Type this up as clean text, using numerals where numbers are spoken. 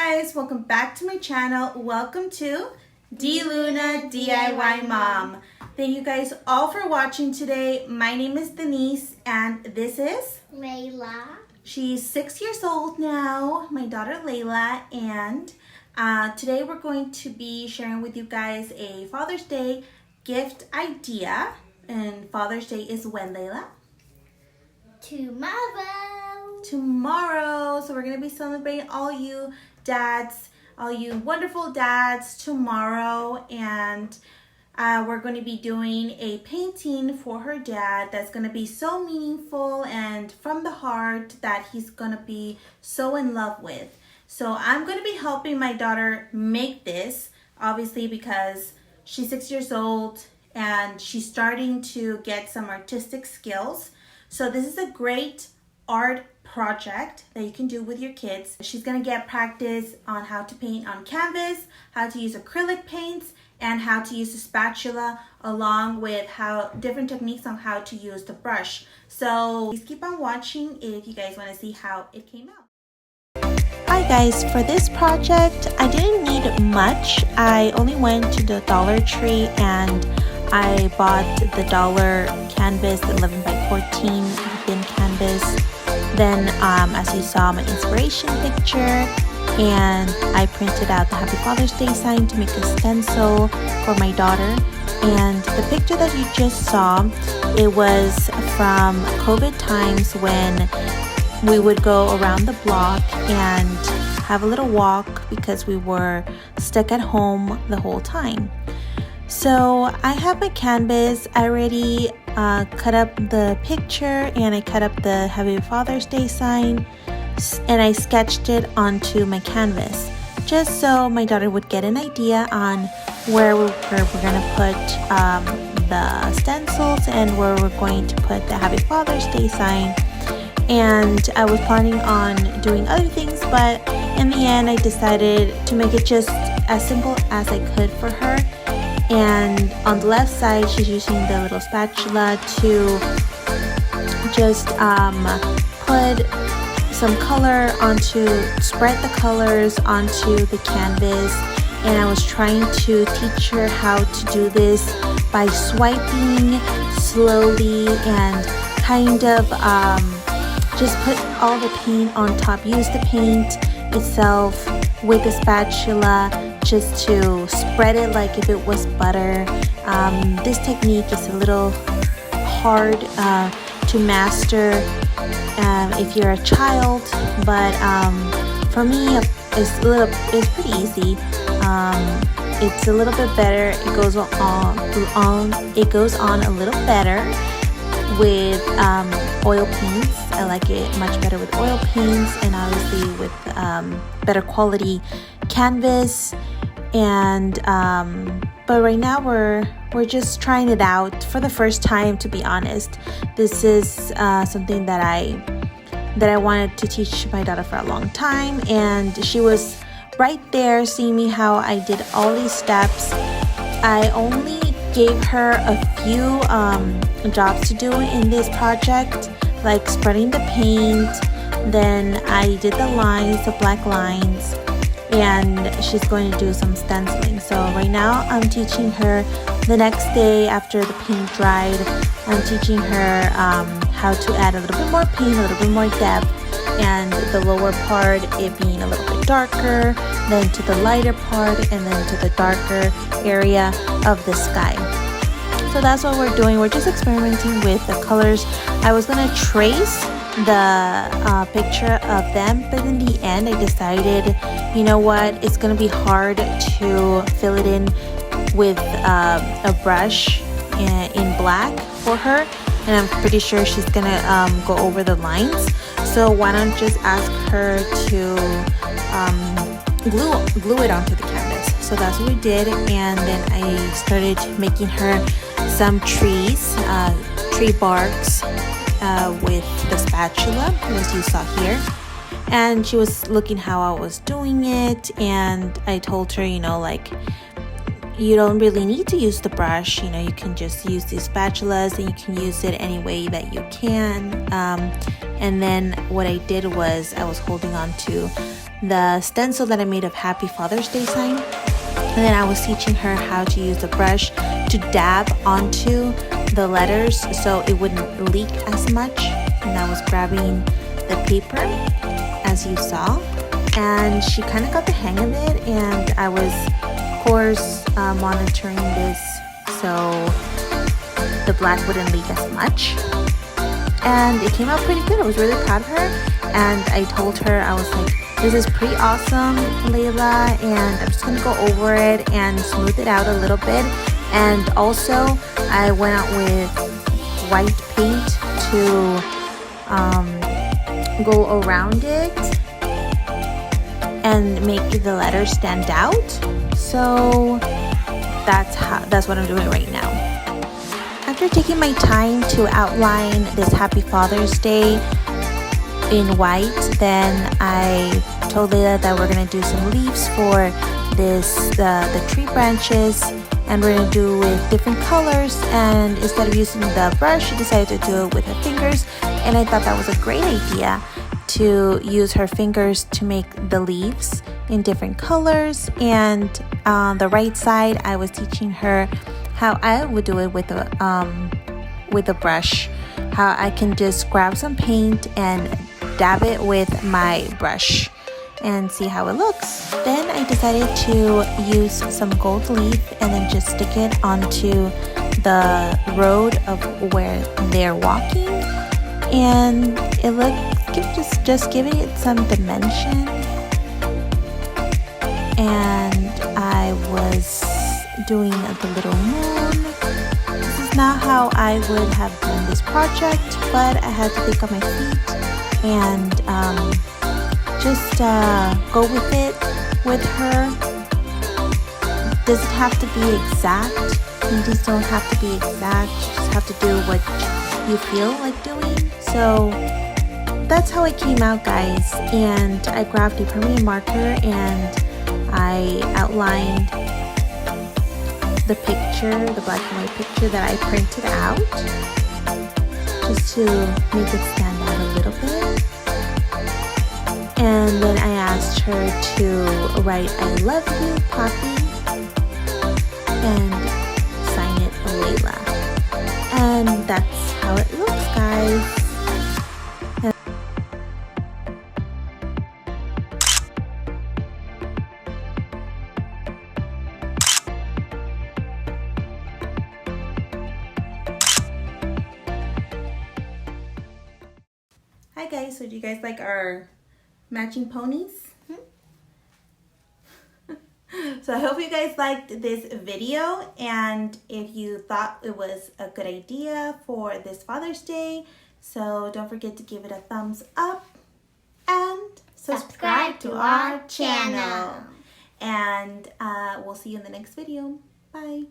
guys, welcome back to my channel. Welcome to D Luna DIY Mom. Thank you guys all for watching today. My name is Denise and this is Layla. She's 6 years old now, my daughter Layla, and today we're going to be sharing with you guys a Father's Day gift idea. And Father's Day is when, Layla? Tomorrow. So we're going to be celebrating all you dads, all you wonderful dads tomorrow. And we're going to be doing a painting for her dad that's going to be so meaningful and from the heart that he's going to be so in love with. So I'm going to be helping my daughter make this, obviously because she's 6 years old and she's starting to get some artistic skills. So this is a great art project that you can do with your kids. She's going to get practice on how to paint on canvas, how to use acrylic paints, and how to use a spatula, along with different techniques on how to use the brush. So please keep on watching if you guys want to see how it came out. Hi guys, for this project I didn't need much. I only went to the Dollar Tree and I bought the dollar canvas, 11 by 14 thin canvas. Then as you saw, my inspiration picture, and I printed out the Happy Father's Day sign to make a stencil for my daughter. And the picture that you just saw, it was from COVID times when we would go around the block and have a little walk because we were stuck at home the whole time. So I have my canvas. I already cut up the picture and I cut up the Happy Father's Day sign and I sketched it onto my canvas just so my daughter would get an idea on where we're going to put the stencils and where we're going to put the Happy Father's Day sign. And I was planning on doing other things, but in the end I decided to make it just as simple as I could for her. And on the left side she's using the little spatula to just put some color spread the colors onto the canvas. And I was trying to teach her how to do this by swiping slowly and kind of just put all the paint on top. Use the paint itself with the spatula just to spread it like if it was butter. This technique is a little hard to master if you're a child, but for me it's pretty easy. It's a little bit better. It goes on a little better with oil paints. I like it much better with oil paints and obviously with better quality canvas. And but right now we're just trying it out for the first time, to be honest. This is something that I wanted to teach my daughter for a long time, and she was right there seeing me how I did all these steps. I only gave her a few jobs to do in this project, like spreading the paint. Then I did the lines, the black lines, and she's going to do some stenciling. So right now I'm teaching her the next day after the paint dried. I'm teaching her how to add a little bit more paint, a little bit more depth, and the lower part it being a little bit darker, then to the lighter part, and then to the darker area of the sky. So that's what we're doing. We're just experimenting with the colors. I was gonna trace the picture of them, but in the end I decided, you know what, it's gonna be hard to fill it in with a brush in black for her, and I'm pretty sure she's gonna go over the lines. So why don't just ask her to glue it onto the canvas. So that's what we did, and then I started making her some trees, tree barks, with the spatula, as you saw here. And she was looking how I was doing it, and I told her, you know, like, you don't really need to use the brush, you know, you can just use these spatulas and you can use it any way that you can. And then what I did was I was holding on to the stencil that I made of Happy Father's Day sign. And then I was teaching her how to use the brush to dab onto the letters so it wouldn't leak as much. And I was grabbing the paper, as you saw. And she kind of got the hang of it. And I was, of course, monitoring this so the black wouldn't leak as much. And it came out pretty good. I was really proud of her. And I told her, I was like, this is pretty awesome, Layla, and I'm just gonna go over it and smooth it out a little bit. And also, I went out with white paint to go around it and make the letters stand out. So that's what I'm doing right now. After taking my time to outline this Happy Father's Day in white, then I told Layla that we're gonna do some leaves for the tree branches, and we're gonna do with different colors. And instead of using the brush, she decided to do it with her fingers, and I thought that was a great idea to use her fingers to make the leaves in different colors. And on the right side, I was teaching her how I would do it with a brush, how I can just grab some paint and dab it with my brush and see how it looks. Then I decided to use some gold leaf and then just stick it onto the road of where they're walking, and it looked just giving it some dimension. And I was doing the little moon. This is not how I would have done this project, but I had to think on my feet and just go with it with her. Doesn't have to be exact. You just don't have to be exact. You just have to do what you feel like doing. So that's how it came out, guys. And I grabbed a permanent marker and I outlined the picture, the black and white picture that I printed out, just to make it stand out a little bit. And then I asked her to write "I love you, Poppy," and sign it Layla. And that's how it looks, guys. Hi guys, so do you guys like our matching ponies? So I hope you guys liked this video, and if you thought it was a good idea for this Father's Day, so don't forget to give it a thumbs up and subscribe to our channel. And we'll see you in the next video. Bye.